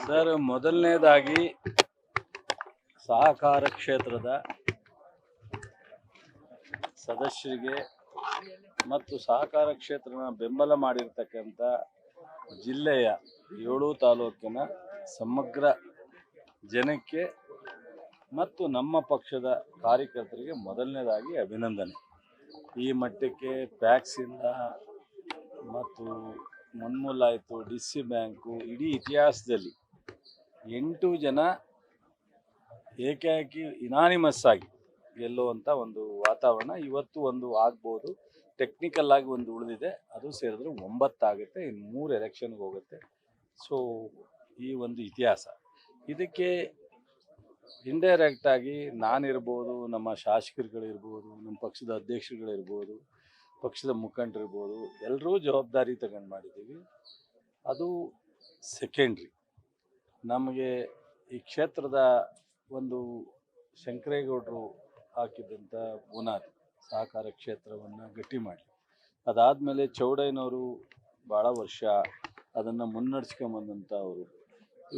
Sir, ಮೊದಲನೇದಾಗಿ ಸಹಕಾರ ಕ್ಷೇತ್ರದ ಸದಸ್ಯರಿಗೆ ಮತ್ತು ಸಹಕಾರ ಕ್ಷೇತ್ರನ ಬೆಂಬಲ ಮಾಡಿರ್ತಕ್ಕಂಥ ಜಿಲ್ಲೆಯ 7 ತಾಲೂಕಿನ ಸಮಗ್ರ ಜನಕ್ಕೆ ಮತ್ತು ನಮ್ಮ ಪಕ್ಷದ ಕಾರ್ಯಕರ್ತರಿಗೆ ಮೊದಲನೇದಾಗಿ ಅಭಿನಂದನೆ. ಈ ಮಟ್ಟಕ್ಕೆ ಪ್ಯಾಕ್ಸಿಂದ ಮತ್ತು ಮನ್ಮೂಲಾಯಿತು, ಡಿಸಿ ಬ್ಯಾಂಕು, ಇಡೀ ಇತಿಹಾಸದಲ್ಲಿ 8 ಜನ ಏಕಾಏಕಿ ಇನಾನಿಮಸ್ ಆಗಿ ಗೆಲ್ಲುವಂಥ ಒಂದು ವಾತಾವರಣ ಇವತ್ತು ಒಂದು ಆಗ್ಬೋದು. ಟೆಕ್ನಿಕಲ್ ಆಗಿ ಒಂದು ಉಳಿದಿದೆ, ಅದು ಸೇರಿದ್ರೆ 9 ಆಗುತ್ತೆ. ಇನ್ನು 3 ಎಲೆಕ್ಷನ್ಗೆ ಹೋಗುತ್ತೆ. ಸೊ ಈ ಒಂದು ಇತಿಹಾಸ ಇದಕ್ಕೆ ಇಂಡೈರೆಕ್ಟ್ ಆಗಿ ನಾನಿರ್ಬೋದು, ನಮ್ಮ ಶಾಸಕರುಗಳಿರ್ಬೋದು, ನಮ್ಮ ಪಕ್ಷದ ಅಧ್ಯಕ್ಷರುಗಳಿರ್ಬೋದು, ಪಕ್ಷದ ಮುಖಂಡರಿರ್ಬೋದು, ಎಲ್ಲರೂ ಜವಾಬ್ದಾರಿ ತಗೊಂಡು ಮಾಡಿದ್ದೀವಿ. ಅದು ಸೆಕೆಂಡ್ರಿ. ನಮಗೆ ಈ ಕ್ಷೇತ್ರದ ಒಂದು ಶಂಕರೇಗೌಡರು ಹಾಕಿದಂಥ ಬುನಾದಿ ಸಹಕಾರ ಕ್ಷೇತ್ರವನ್ನು ಗಟ್ಟಿ ಮಾಡಿ, ಅದಾದಮೇಲೆ ಚೌಡಯ್ಯನವರು ಭಾಳ ವರ್ಷ ಅದನ್ನು ಮುನ್ನಡೆಸ್ಕೊಂಬಂದಂಥ ಅವರು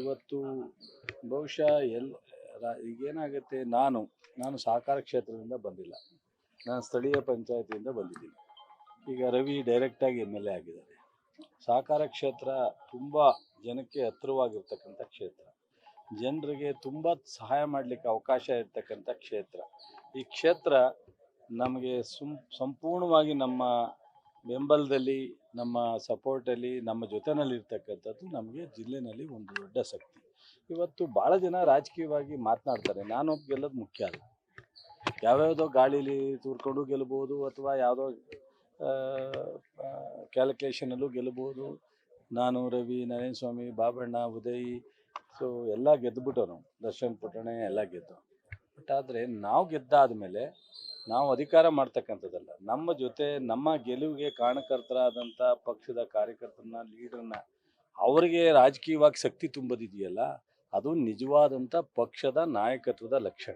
ಇವತ್ತು ಬಹುಶಃ ಈಗೇನಾಗುತ್ತೆ, ನಾನು ಸಹಕಾರ ಕ್ಷೇತ್ರದಿಂದ ಬಂದಿಲ್ಲ, ನಾನು ಸ್ಥಳೀಯ ಪಂಚಾಯತಿಯಿಂದ ಬಂದಿದ್ದೀನಿ. ಈಗ ರವಿ ಡೈರೆಕ್ಟಾಗಿ MLA ಆಗಿದ್ದಾರೆ. ಸಹಕಾರ ಕ್ಷೇತ್ರ ತುಂಬ ಜನಕ್ಕೆ ಹತ್ತಿರವಾಗಿರ್ತಕ್ಕಂಥ ಕ್ಷೇತ್ರ, ಜನರಿಗೆ ತುಂಬ ಸಹಾಯ ಮಾಡಲಿಕ್ಕೆ ಅವಕಾಶ ಇರ್ತಕ್ಕಂಥ ಕ್ಷೇತ್ರ. ಈ ಕ್ಷೇತ್ರ ನಮಗೆ ಸಂಪೂರ್ಣವಾಗಿ ನಮ್ಮ ಬೆಂಬಲದಲ್ಲಿ, ನಮ್ಮ ಸಪೋರ್ಟಲ್ಲಿ, ನಮ್ಮ ಜೊತೆಯಲ್ಲಿರ್ತಕ್ಕಂಥದ್ದು ನಮಗೆ ಜಿಲ್ಲೆಯಲ್ಲಿ ಒಂದು ದೊಡ್ಡ ಶಕ್ತಿ. ಇವತ್ತು ಭಾಳ ಜನ ರಾಜಕೀಯವಾಗಿ ಮಾತನಾಡ್ತಾರೆ, ನಾನು ಗೆಲ್ಲೋದು ಮುಖ್ಯ ಅಲ್ಲ. ಯಾವ್ಯಾವುದೋ ಗಾಳೀಲಿ ತೂರ್ಕೊಂಡು ಗೆಲ್ಬೋದು, ಅಥವಾ ಯಾವುದೋ ಕ್ಯಾಲ್ಕುಲೇಷನಲ್ಲೂ ಗೆಲ್ಬೋದು. ನಾನು, ರವಿ, ನರೇಂದ್ರ ಸ್ವಾಮಿ, ಬಾಬಣ್ಣ, ಉದಯ್, ಸೊ ಎಲ್ಲ ಗೆದ್ದುಬಿಟ್ಟು ದರ್ಶನ್ ಪುಟ್ಟಣೆ ಎಲ್ಲ ಗೆದ್ದು. ಬಟ್ ಆದರೆ ನಾವು ಗೆದ್ದಾದ ಮೇಲೆ ನಾವು ಅಧಿಕಾರ ಮಾಡ್ತಕ್ಕಂಥದ್ದಲ್ಲ, ನಮ್ಮ ಜೊತೆ ನಮ್ಮ ಗೆಲುವಿಗೆ ಕಾರಣಕರ್ತರಾದಂಥ ಪಕ್ಷದ ಕಾರ್ಯಕರ್ತರನ್ನ, ಲೀಡರ್ನ, ಅವರಿಗೆ ರಾಜಕೀಯವಾಗಿ ಶಕ್ತಿ ತುಂಬೋದಿದೆಯಲ್ಲ, ಅದು ನಿಜವಾದಂಥ ಪಕ್ಷದ ನಾಯಕತ್ವದ ಲಕ್ಷಣ.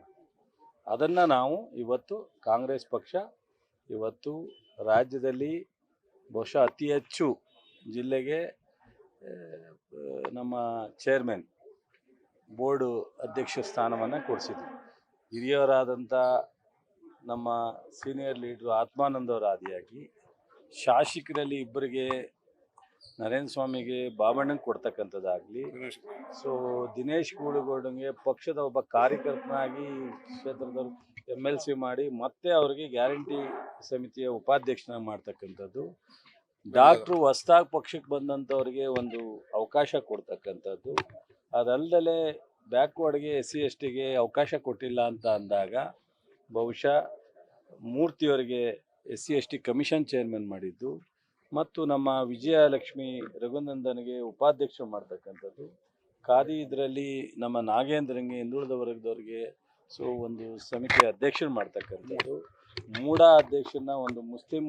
ಅದನ್ನು ನಾವು ಇವತ್ತು ಕಾಂಗ್ರೆಸ್ ಪಕ್ಷ ಇವತ್ತು ರಾಜ್ಯದಲ್ಲಿ ಬಹುಶಃ ಅತಿ ಹೆಚ್ಚು ಜಿಲ್ಲೆಗೆ ನಮ್ಮ ಚೇರ್ಮನ್ ಬೋರ್ಡು ಅಧ್ಯಕ್ಷ ಸ್ಥಾನವನ್ನು ಕೊಡಿಸಿದ್ವಿ. ಹಿರಿಯರಾದಂಥ ನಮ್ಮ ಸೀನಿಯರ್ ಲೀಡ್ರು ಆತ್ಮಾನಂದ ಅವರ ಆದಿಯಾಗಿ, ಶಾಸಕರಲ್ಲಿ ಇಬ್ಬರಿಗೆ ನರೇಂದ್ರ ಸ್ವಾಮಿಗೆ, ಬಾಬಣ್ಣಂಗೆ ಕೊಡ್ತಕ್ಕಂಥದ್ದಾಗಲಿ, ಸೊ ದಿನೇಶ್ ಗೂಳಿಗೌಡಂಗೆ ಪಕ್ಷದ ಒಬ್ಬ ಕಾರ್ಯಕರ್ತನಾಗಿ ಕ್ಷೇತ್ರದವರು MLC ಮಾಡಿ ಮತ್ತೆ ಅವರಿಗೆ ಗ್ಯಾರಂಟಿ ಸಮಿತಿಯ ಉಪಾಧ್ಯಕ್ಷನಾಗಿ ಮಾಡ್ತಕ್ಕಂಥದ್ದು, ಡಾಕ್ಟ್ರು ಹೊಸ್ದಾಗಿ ಪಕ್ಷಕ್ಕೆ ಬಂದಂಥವ್ರಿಗೆ ಒಂದು ಅವಕಾಶ ಕೊಡ್ತಕ್ಕಂಥದ್ದು, ಅದಲ್ಲದೆ ಬ್ಯಾಕ್ವರ್ಡ್ಗೆ SC STಗೆ ಅವಕಾಶ ಕೊಟ್ಟಿಲ್ಲ ಅಂತ ಅಂದಾಗ ಬಹುಶಃ ಮೂರ್ತಿಯವರಿಗೆ SC ST ಕಮಿಷನ್ ಚೇರ್ಮನ್ ಮಾಡಿದ್ದು, ಮತ್ತು ನಮ್ಮ ವಿಜಯಲಕ್ಷ್ಮಿ ರಘುನಂದನ್ಗೆ ಉಪಾಧ್ಯಕ್ಷ ಮಾಡ್ತಕ್ಕಂಥದ್ದು, ಖಾದಿ ಇದರಲ್ಲಿ ನಮ್ಮ ನಾಗೇಂದ್ರಂಗೆ ಹಿಂದುಳಿದ ವರ್ಗದವ್ರಿಗೆ ಸೊ ಒಂದು ಸಮಿತಿಯ ಅಧ್ಯಕ್ಷರು ಮಾಡ್ತಕ್ಕಂಥದ್ದು, ಮೂಡ ಅಧ್ಯಕ್ಷನ ಒಂದು ಮುಸ್ಲಿಂ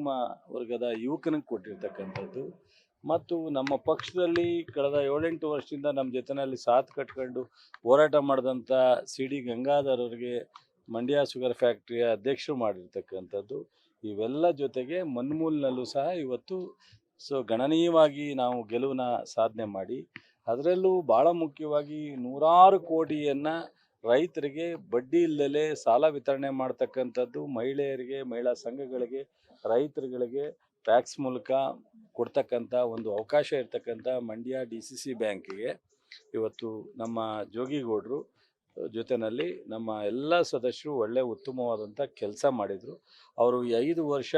ವರ್ಗದ ಯುವಕನಿಗೆ ಕೊಟ್ಟಿರ್ತಕ್ಕಂಥದ್ದು, ಮತ್ತು ನಮ್ಮ ಪಕ್ಷದಲ್ಲಿ ಕಳೆದ 7-8 ವರ್ಷದಿಂದ ನಮ್ಮ ಜೊತೆಯಲ್ಲಿ ಸಾಥ್ ಕಟ್ಕೊಂಡು ಹೋರಾಟ ಮಾಡಿದಂಥ CD ಗಂಗಾಧರ್ ಅವರಿಗೆ ಮಂಡ್ಯ ಶುಗರ್ ಫ್ಯಾಕ್ಟ್ರಿಯ ಅಧ್ಯಕ್ಷರು ಮಾಡಿರ್ತಕ್ಕಂಥದ್ದು, ಇವೆಲ್ಲ ಜೊತೆಗೆ ಮನ್ಮೂಲಿನಲ್ಲೂ ಸಹ ಇವತ್ತು ಸೊ ಗಣನೀಯವಾಗಿ ನಾವು ಗೆಲುವನ್ನ ಸಾಧನೆ ಮಾಡಿ, ಅದರಲ್ಲೂ ಭಾಳ ಮುಖ್ಯವಾಗಿ 100 ಕೋಟಿಯನ್ನು ರೈತರಿಗೆ ಬಡ್ಡಿ ಇಲ್ಲದೆ ಸಾಲ ವಿತರಣೆ ಮಾಡ್ತಕ್ಕಂಥದ್ದು, ಮಹಿಳೆಯರಿಗೆ, ಮಹಿಳಾ ಸಂಘಗಳಿಗೆ, ರೈತರುಗಳಿಗೆ ಟ್ಯಾಕ್ಸ್ ಮೂಲಕ ಕೊಡ್ತಕ್ಕಂಥ ಒಂದು ಅವಕಾಶ ಇರ್ತಕ್ಕಂಥ ಮಂಡ್ಯ DCC ಬ್ಯಾಂಕಿಗೆ ಇವತ್ತು ನಮ್ಮ ಜೋಗಿಗೌಡರು ಜೊತೆಯಲ್ಲಿ ನಮ್ಮ ಎಲ್ಲ ಸದಸ್ಯರು ಒಳ್ಳೆ ಉತ್ತಮವಾದಂಥ ಕೆಲಸ ಮಾಡಿದರು. ಅವರು ಈ 5 ವರ್ಷ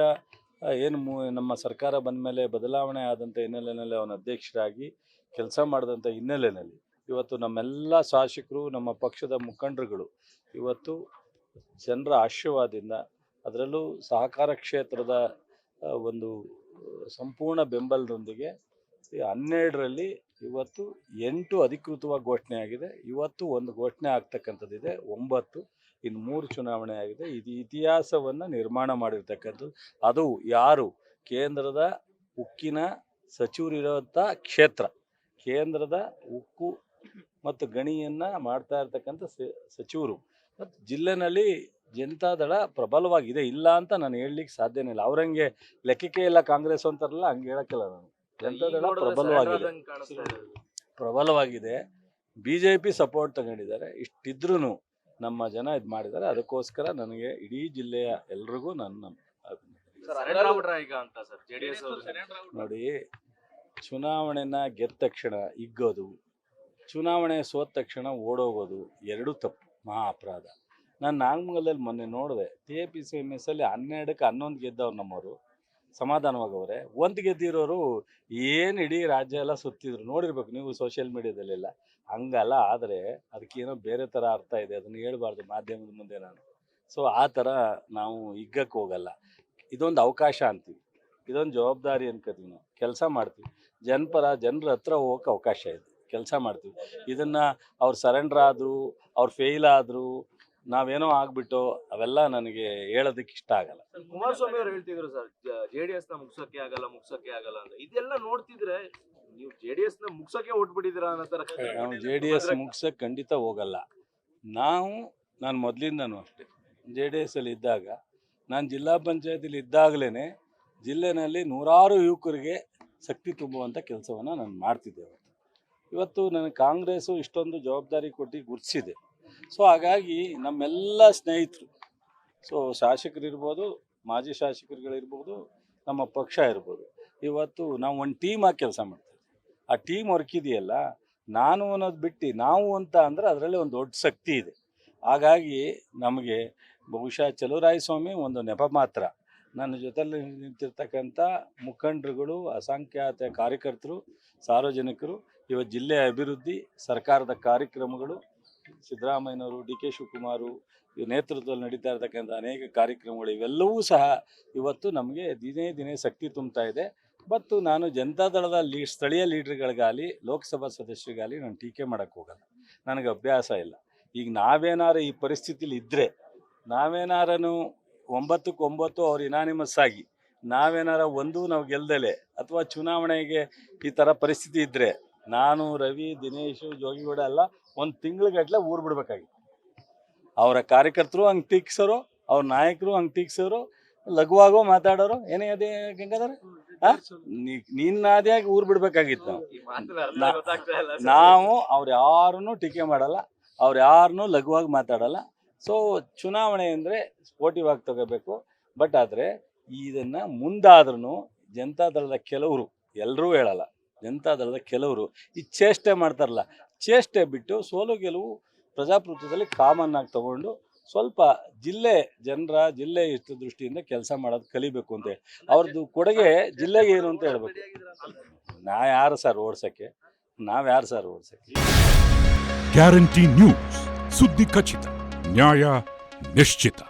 ಏನು ನಮ್ಮ ಸರ್ಕಾರ ಬಂದ ಮೇಲೆ ಬದಲಾವಣೆ ಆದಂಥ ಹಿನ್ನೆಲೆಯಲ್ಲಿ ಅವನ ಅಧ್ಯಕ್ಷರಾಗಿ ಕೆಲಸ ಮಾಡಿದಂಥ ಹಿನ್ನೆಲೆಯಲ್ಲಿ ಇವತ್ತು ನಮ್ಮೆಲ್ಲ ಶಾಸಕರು, ನಮ್ಮ ಪಕ್ಷದ ಮುಖಂಡರುಗಳು ಇವತ್ತು ಜನರ ಆಶೀರ್ವಾದದಿಂದ, ಅದರಲ್ಲೂ ಸಹಕಾರ ಕ್ಷೇತ್ರದ ಒಂದು ಸಂಪೂರ್ಣ ಬೆಂಬಲದೊಂದಿಗೆ 12ರಲ್ಲಿ ಇವತ್ತು 8 ಅಧಿಕೃತವಾಗಿ ಘೋಷಣೆ ಆಗಿದೆ. ಇವತ್ತು ಒಂದು ಘೋಷಣೆ ಆಗ್ತಕ್ಕಂಥದ್ದಿದೆ, 9, ಇನ್ನು 3 ಚುನಾವಣೆ ಆಗಿದೆ. ಇದು ಇತಿಹಾಸವನ್ನು ನಿರ್ಮಾಣ ಮಾಡಿರ್ತಕ್ಕಂಥದ್ದು. ಅದು ಯಾರು ಕೇಂದ್ರದ ಉಕ್ಕಿನ ಸಚಿವರಿರೋಂಥ ಕ್ಷೇತ್ರ, ಕೇಂದ್ರದ ಉಕ್ಕು ಮತ್ತು ಗಣಿಯನ್ನು ಮಾಡ್ತಾ ಇರ್ತಕ್ಕಂಥ ಸಚಿವರು, ಮತ್ತು ಜಿಲ್ಲೆನಲ್ಲಿ ಜನತಾದಳ ಪ್ರಬಲವಾಗಿದೆ, ಇಲ್ಲ ಅಂತ ನಾನು ಹೇಳಲಿಕ್ಕೆ ಸಾಧ್ಯನೇ ಇಲ್ಲ. ಅವ್ರಂಗೆ ಲೆಕ್ಕಕ್ಕೆ ಇಲ್ಲ ಕಾಂಗ್ರೆಸ್ ಅಂತಾರಲ್ಲ, ಹಂಗೆ ಹೇಳಕ್ಕಿಲ್ಲ ನಾನು. ಜನತಾದಳ ಪ್ರಬಲವಾಗಿದೆ. BJP ಸಪೋರ್ಟ್ ತಗೊಂಡಿದ್ದಾರೆ. ಇಷ್ಟಿದ್ರೂ ನಮ್ಮ ಜನ ಇದು ಮಾಡಿದ್ದಾರೆ. ಅದಕ್ಕೋಸ್ಕರ ನನಗೆ ಇಡೀ ಜಿಲ್ಲೆಯ ಎಲ್ರಿಗೂ ನನ್ನ ನೋಡಿ, ಚುನಾವಣೆನ ಗೆದ್ದ ತಕ್ಷಣ ಹಿಗ್ಗೋದು, ಚುನಾವಣೆ ಸೋತ ತಕ್ಷಣ ಓಡೋಗೋದು ಎರಡೂ ತಪ್ಪು, ಮಹಾ ಅಪರಾಧ. ನಾನು ನಾಗಮಂಗಲದಲ್ಲಿ ಮೊನ್ನೆ ನೋಡಿದೆ, TAPCMS ಅಲ್ಲಿ 12ಕ್ಕೆ 11 ಗೆದ್ದವ್ರು ನಮ್ಮವರು, ಸಮಾಧಾನವಾಗವ್ರೆ. 1 ಗೆದ್ದಿರೋರು ಏನು ಇಡೀ ರಾಜ್ಯ ಎಲ್ಲ ಸುತ್ತಿದ್ರು, ನೋಡಿರ್ಬೇಕು ನೀವು ಸೋಷಿಯಲ್ ಮೀಡಿಯಾದಲ್ಲೆಲ್ಲ. ಹಂಗಲ್ಲ, ಆದರೆ ಅದಕ್ಕೇನೋ ಬೇರೆ ಥರ ಅರ್ಥ ಇದೆ, ಅದನ್ನು ಹೇಳ್ಬಾರ್ದು ಮಾಧ್ಯಮದ ಮುಂದೆ ನಾನು. ಸೊ ಆ ಥರ ನಾವು ಹಿಗ್ಗಕ್ಕೆ ಹೋಗಲ್ಲ. ಇದೊಂದು ಅವಕಾಶ ಅಂತೀವಿ, ಇದೊಂದು ಜವಾಬ್ದಾರಿ ಅನ್ಕೋತೀವಿ. ನಾವು ಕೆಲಸ ಮಾಡ್ತೀವಿ, ಜನರ ಹತ್ರ ಹೋಗೋಕೆ ಅವಕಾಶ ಇದೆ, ಕೆಲಸ ಮಾಡ್ತೀವಿ. ಇದನ್ನು ಅವ್ರು ಸರೆಂಡರ್ ಆದರು, ಅವ್ರು ಫೇಲ್ ಆದರು, ನಾವೇನೋ ಆಗ್ಬಿಟ್ಟು ಅವೆಲ್ಲ ನನಗೆ ಹೇಳೋದಕ್ಕೆ ಇಷ್ಟ ಆಗಲ್ಲ. ಕುಮಾರಸ್ವಾಮಿ ಅವರು ಹೇಳ್ತಿದ್ರು ಸರ್, JDS ನ ಮುಗ್ಸಕ್ಕೆ ಆಗಲ್ಲ ಅಂತ. ಇದೆಲ್ಲ ನೋಡ್ತಿದ್ರೆ ನೀವು JDS ನ ಮುಗ್ಸಕ್ಕೆ ಹೊಟ್ಬಿಟ್ಟಿದ್ದೀರಾ ಅನ್ನೋ ತರ. ನಾವು JDS ಮುಗ್ಸಕ್ಕೆ ಖಂಡಿತ ಹೋಗಲ್ಲ. ನಾನು ಮೊದಲಿಂದನೂ ಅಷ್ಟೇ JDS ಅಲ್ಲಿ ಇದ್ದಾಗ, ನಾನು ಜಿಲ್ಲಾ ಪಂಚಾಯತಿಲಿ ಇದ್ದಾಗಲೇ ಜಿಲ್ಲೆನಲ್ಲಿ ನೂರಾರು ಯುವಕರಿಗೆ ಶಕ್ತಿ ತುಂಬುವಂಥ ಕೆಲಸವನ್ನು ನಾನು ಮಾಡ್ತಿದ್ದೆ. ಇವತ್ತು ನನಗೆ ಕಾಂಗ್ರೆಸ್ಸು ಇಷ್ಟೊಂದು ಜವಾಬ್ದಾರಿ ಕೊಟ್ಟು ಗುರುತಿಸಿದೆ. ಸೊ ಹಾಗಾಗಿ ನಮ್ಮೆಲ್ಲ ಸ್ನೇಹಿತರು, ಸೊ ಶಾಸಕರಿರ್ಬೋದು, ಮಾಜಿ ಶಾಸಕರುಗಳಿರ್ಬೋದು, ನಮ್ಮ ಪಕ್ಷ ಇರ್ಬೋದು, ಇವತ್ತು ನಾವು ಒಂದು ಟೀಮಾಗಿ ಕೆಲಸ ಮಾಡ್ತೀವಿ. ಆ ಟೀಮ್ ವರ್ಕ್ ಇದೆಯಲ್ಲ, ನಾನು ಅನ್ನೋದು ಬಿಟ್ಟು ನಾವು ಅಂತ ಅಂದರೆ ಅದರಲ್ಲಿ ಒಂದು ದೊಡ್ಡ ಶಕ್ತಿ ಇದೆ. ಹಾಗಾಗಿ ನಮಗೆ ಬಹುಶಃ ಚಲುವರಾಯಸ್ವಾಮಿ ಒಂದು ನೆಪ ಮಾತ್ರ. ನನ್ನ ಜೊತೆಲಿ ನಿಂತಿರ್ತಕ್ಕಂಥ ಮುಖಂಡರುಗಳು, ಅಸಂಖ್ಯಾತ ಕಾರ್ಯಕರ್ತರು, ಸಾರ್ವಜನಿಕರು, ಇವತ್ತು ಜಿಲ್ಲೆಯ ಅಭಿವೃದ್ಧಿ, ಸರ್ಕಾರದ ಕಾರ್ಯಕ್ರಮಗಳು, ಸಿದ್ದರಾಮಯ್ಯನವರು, DK ಶಿವಕುಮಾರ್ ನೇತೃತ್ವದಲ್ಲಿ ನಡೀತಾ ಇರ್ತಕ್ಕಂಥ ಅನೇಕ ಕಾರ್ಯಕ್ರಮಗಳು, ಇವೆಲ್ಲವೂ ಸಹ ಇವತ್ತು ನಮಗೆ ದಿನೇ ಶಕ್ತಿ ತುಂಬ್ತಾ ಇದೆ. ಮತ್ತು ನಾನು ಜನತಾದಳದ ಸ್ಥಳೀಯ ಲೀಡರ್ಗಳಿಗಾಗಲಿ, ಲೋಕಸಭಾ ಸದಸ್ಯರಿಗಾಗಲಿ ನಾನು ಟೀಕೆ ಮಾಡೋಕ್ಕೆ ಹೋಗಲ್ಲ, ನನಗೆ ಅಭ್ಯಾಸ ಇಲ್ಲ. ಈಗ ನಾವೇನಾರು ಈ ಪರಿಸ್ಥಿತಿಲಿ ಇದ್ದರೆ, ನಾವೇನಾರನು 9ಕ್ಕೆ 9 ಅವ್ರು ಇನಾನಿಮಸ್ ಆಗಿ, ನಾವೇನಾರ ನಾವು ಗೆಲ್ದಲೆ, ಅಥವಾ ಚುನಾವಣೆಗೆ ಈ ಥರ ಪರಿಸ್ಥಿತಿ ಇದ್ದರೆ, ನಾನು, ರವಿ, ದಿನೇಶು, ಜೋಗಿಗೌಡ ಎಲ್ಲ 1 ತಿಂಗಳಗಟ್ಟಲೆ ಊರು ಬಿಡಬೇಕಾಗಿತ್ತು. ಅವರ ಕಾರ್ಯಕರ್ತರು ಹಂಗೆ ಟೀಕ್ಸೋರು, ಅವ್ರ ನಾಯಕರು ಹಂಗೆ ಟೀಕ್ಸೋರು, ಲಘುವಾಗೋ ಮಾತಾಡೋರು. ಏನೇ ಅದೇ ಗಂಗಾಧರ್, ನಿನ್ನ ಅದೇಯಾಗಿ ಊರು ಬಿಡಬೇಕಾಗಿತ್ತು. ನಾವು ಅವ್ರು ಯಾರನ್ನೂ ಟೀಕೆ ಮಾಡಲ್ಲ, ಅವ್ರು ಯಾರನ್ನೂ ಲಘುವಾಗಿ ಮಾತಾಡಲ್ಲ. ಸೊ ಚುನಾವಣೆ ಅಂದರೆ ಸ್ಪೋರ್ಟಿವ್ ಆಗಿ ತಗೋಬೇಕು. ಬಟ್ ಆದರೆ ಇದನ್ನು ಮುಂದಾದ್ರೂ ಜನತಾದಳದ ಕೆಲವರು, ಎಲ್ಲರೂ ಹೇಳಲ್ಲ, ಜನತಾದಳದ ಕೆಲವರು ಈ ಚೇಷ್ಟೆ ಮಾಡ್ತಾರಲ್ಲ, ಚೇಷ್ಟೆ ಬಿಟ್ಟು ಸೋಲು ಗೆಲುವು ಪ್ರಜಾಪ್ರಭುತ್ವದಲ್ಲಿ ಕಾಮನ್ ಆಗಿ ತಗೊಂಡು ಸ್ವಲ್ಪ ಜಿಲ್ಲೆ ದೃಷ್ಟಿಯಿಂದ ಕೆಲಸ ಮಾಡೋದು ಕಲಿಬೇಕು ಅಂತ ಹೇಳಿ, ಅವ್ರದ್ದು ಕೊಡುಗೆ ಜಿಲ್ಲೆಗೆ ಏನು ಅಂತ ಹೇಳ್ಬೇಕು. ನಾವ್ಯಾರು ಸರ್ ಓಡ್ಸೋಕ್ಕೆ? ಗ್ಯಾರಂಟಿ ನ್ಯೂಸ್, ಸುದ್ದಿ ಖಚಿತ, ನ್ಯಾಯ ನಿಶ್ಚಿತ.